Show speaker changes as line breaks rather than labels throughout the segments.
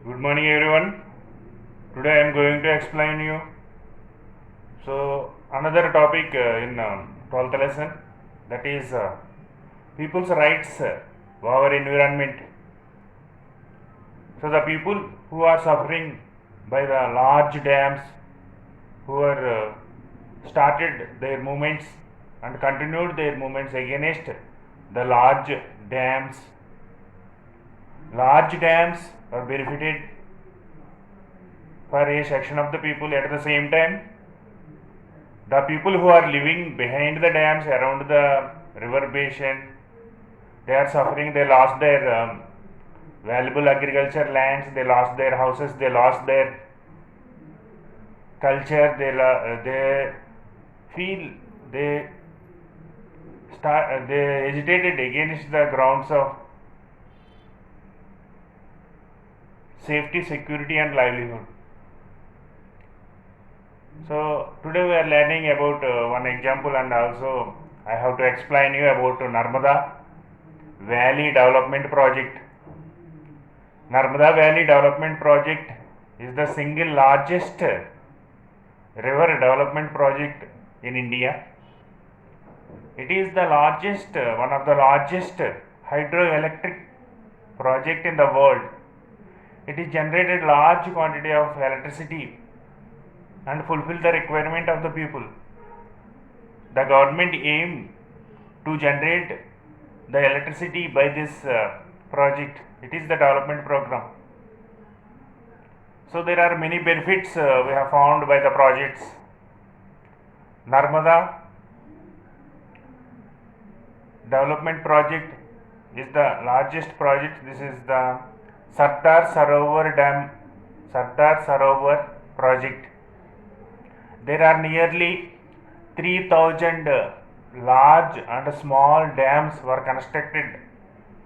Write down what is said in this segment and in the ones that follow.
Good morning, everyone. Today I am going to explain you. So another topic in 12th lesson, that is people's rights over environment. So the people who are suffering by the large dams, who are started their movements and continued their movements against the dams. Large dams are benefited for a section of the people. At the same time, the people who are living behind the dams around the river basin, they are suffering. They lost their valuable agriculture lands, they lost their houses, they lost their culture, they feel they they agitated against the grounds of safety, security and livelihood. So today we are learning about one example, and also I have to explain you about Narmada Valley Development Project. Narmada Valley Development Project is the single largest river development project in India. It is the largest, one of the largest hydroelectric project in the world. It is generated large quantity of electricity and fulfill the requirement of the people. The government aim to generate the electricity by this project. It is the development program. So there are many benefits we have found by the projects. Narmada development project is the largest project. This is the Sardar Sarovar Dam, Sardar Sarovar project. There are nearly 3000 large and small dams were constructed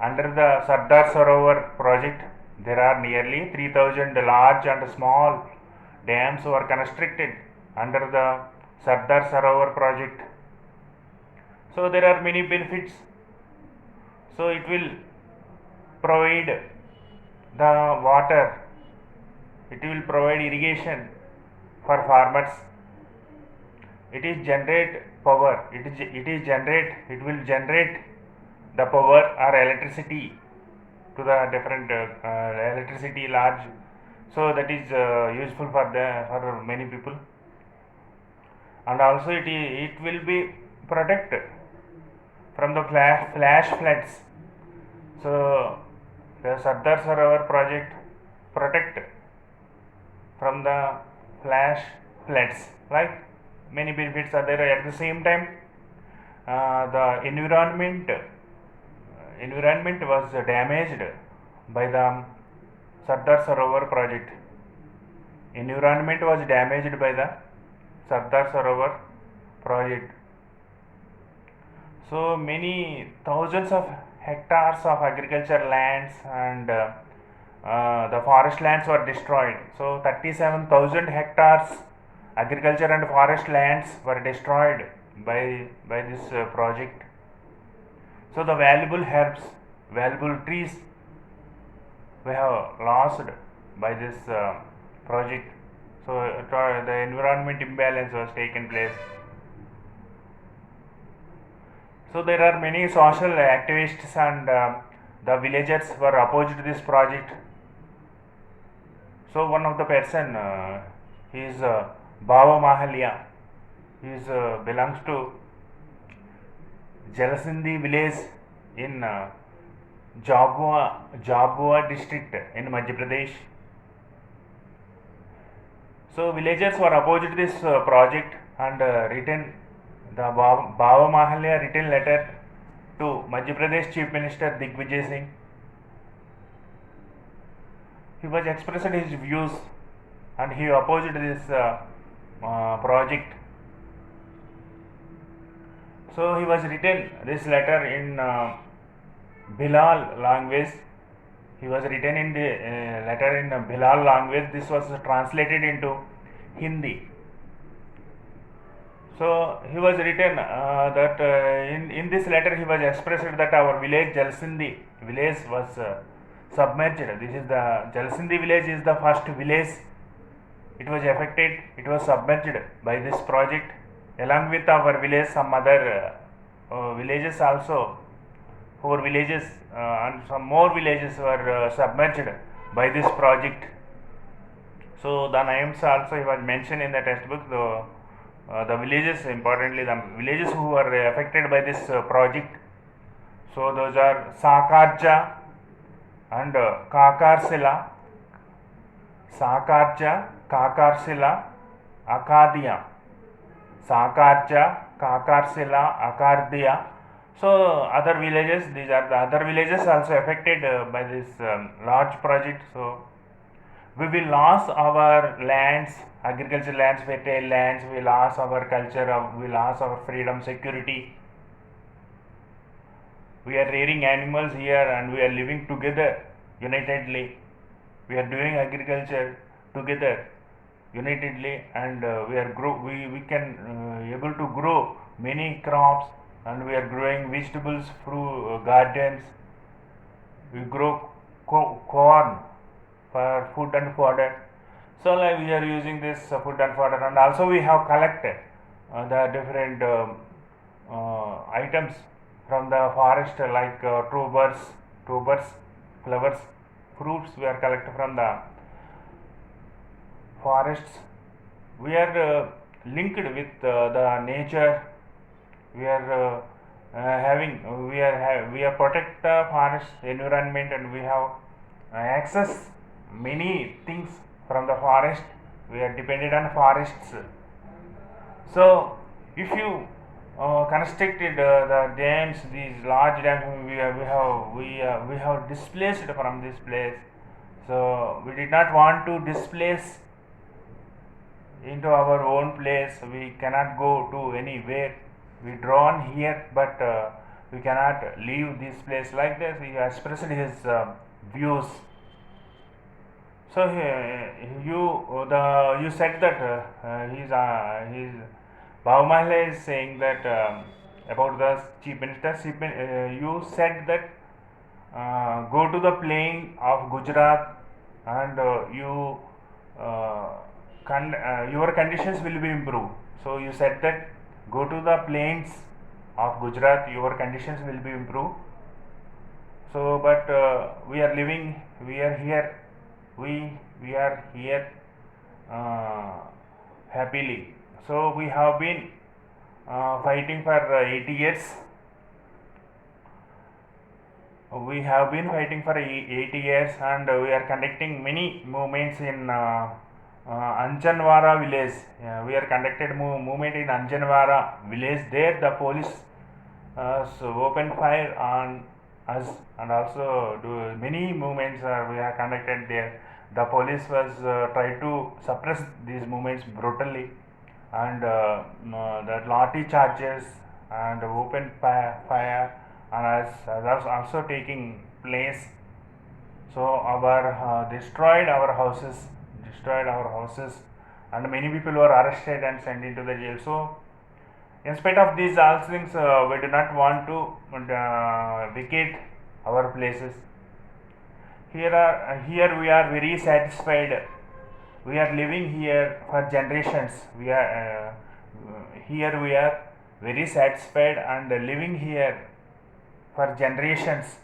under the Sardar Sarovar project. There are nearly 3000 large and small dams were constructed under the Sardar Sarovar project. So there are many benefits. So it will provide the water, it will provide irrigation for farmers. It is generate power, it will generate the power or electricity to the different electricity large. So that is useful for many people, and also it will be protect from the flash floods. So the Sardar Sarovar project protect from the flash floods. Like many benefits are there. At the same time, the environment was damaged by the Sardar Sarovar project. Environment was damaged by the Sardar Sarovar project. So many thousands of hectares of agriculture lands and the forest lands were destroyed. So 37,000 hectares agriculture and forest lands were destroyed by this project. So the valuable herbs, valuable trees we have lost by this project. So the environment imbalance was taken place. So there are many social activists and the villagers were opposed to this project. So one of the person, he is Baba Mahalya. He is belongs to Jalasindhi village in Jhabua district in Madhya Pradesh. So villagers were opposed to this project and the Baba Mahalya written letter to Madhya Pradesh Chief Minister Digvijay Singh. He was expressed his views and he opposed this project. So he was written this letter in Bhilal language. He was written in the letter in Bhilal language. This was translated into Hindi. So he was written that in this letter he was expressed that our village Jalsindi village was submerged. This is the Jalsindi village is the first village. It was affected. It was submerged by this project. Along with our village, some other villages also, 4 villages and some more villages were submerged by this project. So the names also was mentioned in the textbook. The villages, importantly, the villages who were affected by this project. So those are Sakarja and Kakarsila, Sakarja, Kakarsila, Akadia, Sakarja, Kakarsila, Akardia. So other villages, these are the other villages also affected by this large project. So we will lose our lands, agricultural lands, fertile lands, we lost our culture, we lost our freedom, security. We are rearing animals here and we are living together unitedly. We are doing agriculture together unitedly, and we can able to grow many crops, and we are growing vegetables, fruit gardens. We grow corn for food and fodder. So like we are using this food and fodder, and also we have collected the different items from the forest, like tubers, flowers, fruits we are collected from the forests. We are linked with the nature. We are we are protect the forest environment, and we have access many things from the forest. We are dependent on forests. So if you constructed the dams, these large dams, we have displaced from this place. So we did not want to displace into our own place. We cannot go to anywhere. We drawn here, but we cannot leave this place. Like this, he expressed his views. So you said that he's Bhavamahila is saying that about the chief minister. You said that go to the plain of Gujarat, and your conditions will be improved. So you said that go to the plains of Gujarat, your conditions will be improved. So, but we are living, we are here, we are here happily. So we have been fighting for 80 years. We have been fighting for 80 years, and we are conducting many movements in Anjanwara village. We are conducted movement in Anjanwara village. There the police opened fire on us, and also do many movements we have conducted there. The police was tried to suppress these movements brutally, and the lathi charges and open fire on us was also taking place. So our destroyed our houses, and many people were arrested and sent into the jail. So in spite of these all things, we do not want to vacate our places. Here we are very satisfied. We are living here for generations. We are here we are very satisfied and living here for generations.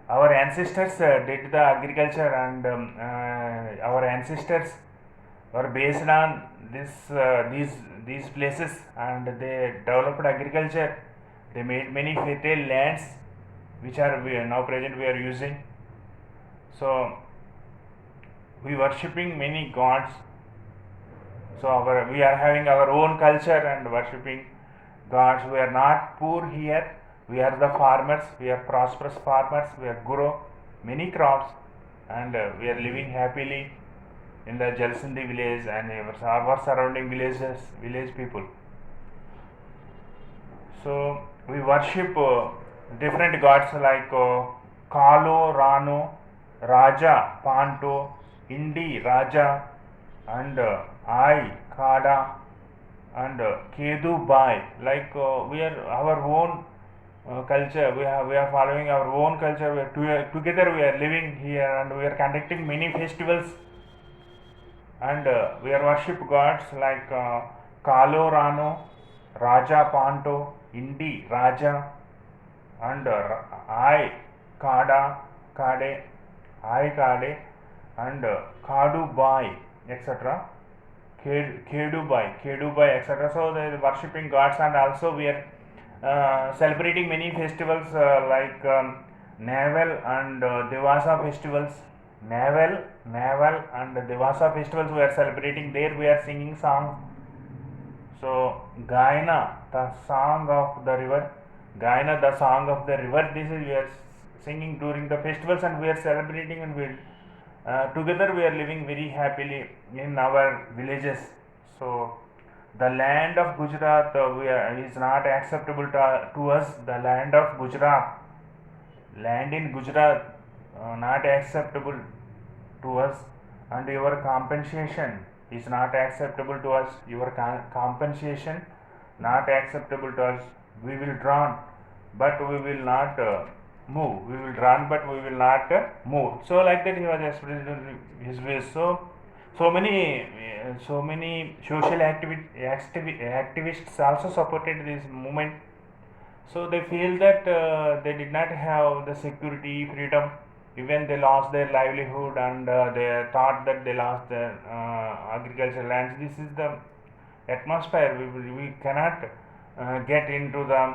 Our ancestors did the agriculture, and our ancestors were based on these places, and they developed agriculture. They made many fertile lands, which are now present we are using. So we worshipping many gods. So we are having our own culture and worshipping gods. We are not poor here. We are the farmers. We are prosperous farmers. We are grow many crops, and we are living happily in the Jalsindi village and our surrounding village people. So we worship different gods like Kalo, Rano, Raja, Panto, Indi, Raja, and Ai, Kada, and Kedu Bai. Like we are our own culture. We are following our own culture. Together we are living here, and we are conducting many festivals, and we are worship gods like Kalo Rano, Raja Panto, Indi Raja, and I Kada Kade, I Kade, and Kadu Bai, etc. Kedubai, etc. So they are worshipping gods, and also we are celebrating many festivals like Naval and Devasa festivals. Naval and Devasa festivals we are celebrating. There we are singing songs. So Gaina, the song of the river. Gaina, the song of the river. This is we are singing during the festivals, and we are celebrating, and we together we are living very happily in our villages. So the land of Gujarat is not acceptable to us. The land of Gujarat, land in Gujarat, not acceptable to us, and your compensation is not acceptable to us. Your compensation not acceptable to us. We will drown, but we will not move. We will drown, but we will not move. So like that he was expressed in his ways. So many social activists also supported this movement. So they feel that they did not have the security, freedom. Even they lost their livelihood, and they thought that they lost their agricultural lands. This is the atmosphere. We cannot get into the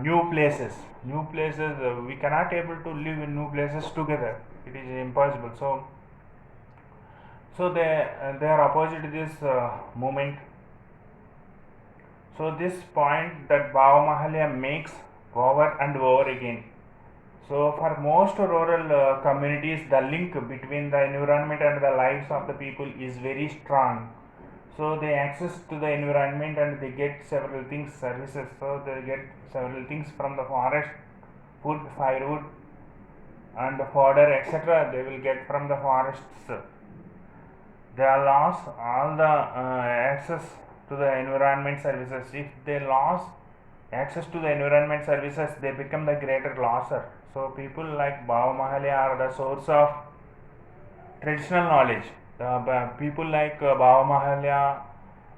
new places. New places. We cannot able to live in new places together. It is impossible. So they are opposite to this movement. So this point that Bhava Mahalya makes over and over again. So for most rural communities, the link between the environment and the lives of the people is very strong. So they access to the environment, and they get several things, services. So they get several things from the forest, food, firewood, and fodder, etc. They will get from the forests. They are lost all the access to the environment services. If they lost access to the environment services, they become the greater losser. So people like Bhava Mahalya are the source of traditional knowledge. The people like Bhava Mahalya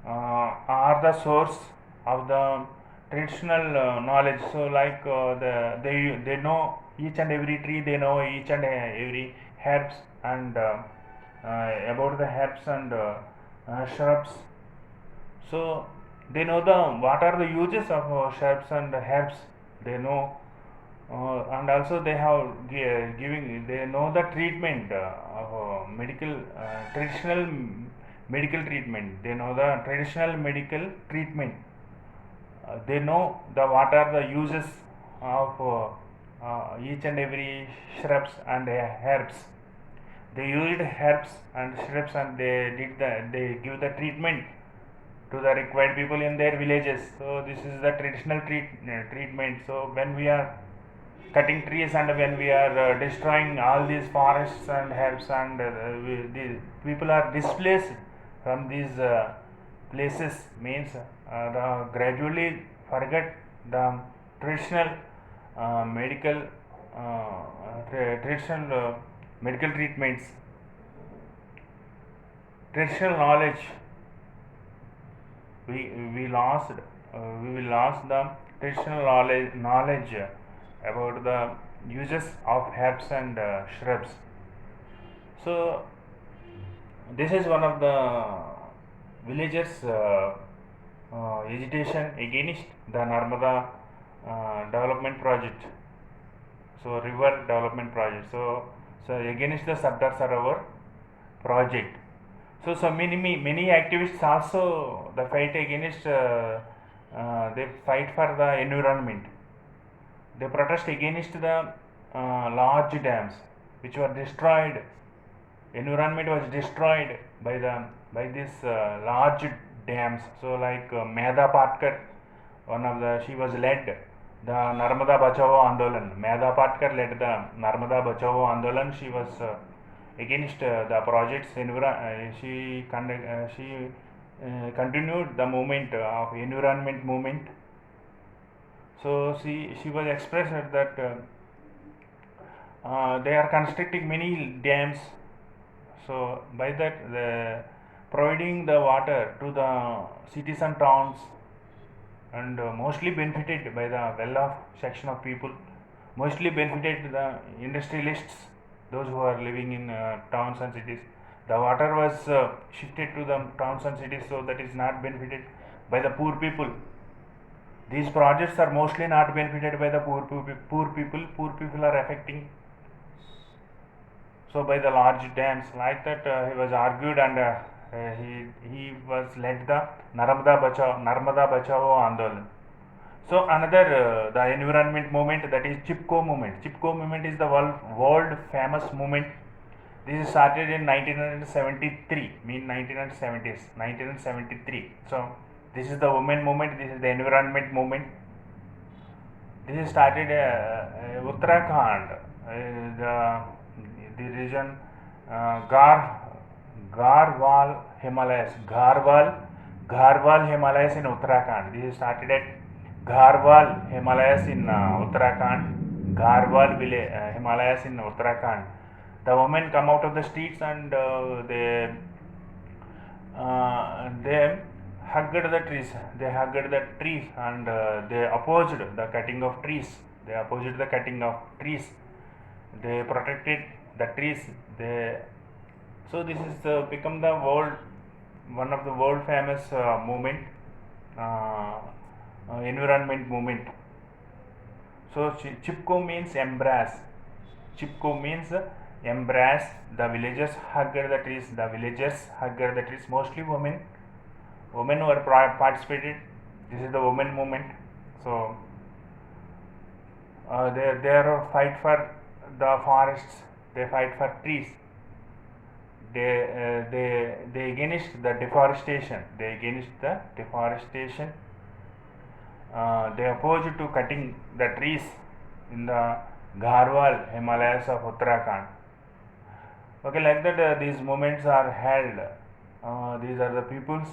are the source of the traditional knowledge. So like they know each and every tree, they know each and every herbs, and about the herbs and shrubs. So they know what are the uses of shrubs and herbs. They know, and also they have giving. They know the treatment of medical traditional medical treatment. They know the traditional medical treatment. They know what are the uses of each and every shrubs and herbs. They used herbs and shrubs, and they give the treatment to the required people in their villages. So this is the traditional treatment. So when we are cutting trees, and when we are destroying all these forests and herbs, and the people are displaced from these places, means gradually forget the traditional medical traditional medical treatments, traditional knowledge. We lost we will lost the traditional knowledge about the uses of herbs and shrubs. So this is one of the villagers agitation against the Narmada development project. So river development project. So against the Sardar Sarovar project. So many activists also the fight against they fight for the environment. They protest against the large dams which were destroyed. Environment was destroyed by this large dams. So like Medha Patkar, she was led the Narmada Bachao Andolan. Medha Patkar led the Narmada Bachao Andolan. She was against the projects. She continued the movement of environment movement. So she was expressed that they are constructing many dams. So by that, providing the water to the cities and towns, and mostly benefited by the well-off section of people, mostly benefited the industrialists, those who are living in towns and cities. The water was shifted to the towns and cities, so that is not benefited by the poor people. These projects are mostly not benefited by the poor people. Poor people are affecting. So by the large dams, like that, he was argued, and he was led the Narmada Bachao Andolan. So another the environment movement, that is Chipko movement. Chipko movement is the world famous movement. This is started in 1973, mean 1970s, 1973. So this is the women movement. This is the environment movement. This is started Uttarakhand, the region Garhwal Himalayas, Garhwal Himalayas in Uttarakhand. This is started at Garhwal Himalayas in Uttarakhand, Garhwal Himalayas in Uttarakhand. The women come out of the streets, and they hugged the trees. They hugged the trees, and they opposed the cutting of trees. They opposed the cutting of trees. They protected the trees. So this is become the one of the world famous movement, environment movement. So Chipko means embrace. Chipko means embrace. The villagers hugged the trees. The villagers hugged the trees. Mostly women who are participated. This is the women movement. So they are fight for the forests. They fight for trees. They against the deforestation. They against the deforestation. They opposed to cutting the trees in the Garhwal Himalayas of Uttarakhand. Okay, like that, these movements are held. These are the people's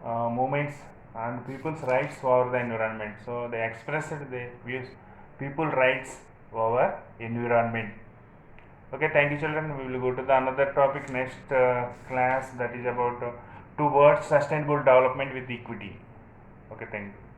movements and people's rights for the environment. So they expressed the views, people rights over environment. Okay, thank you children. We will go to the another topic next class, that is about towards sustainable development with equity. Okay, thank you.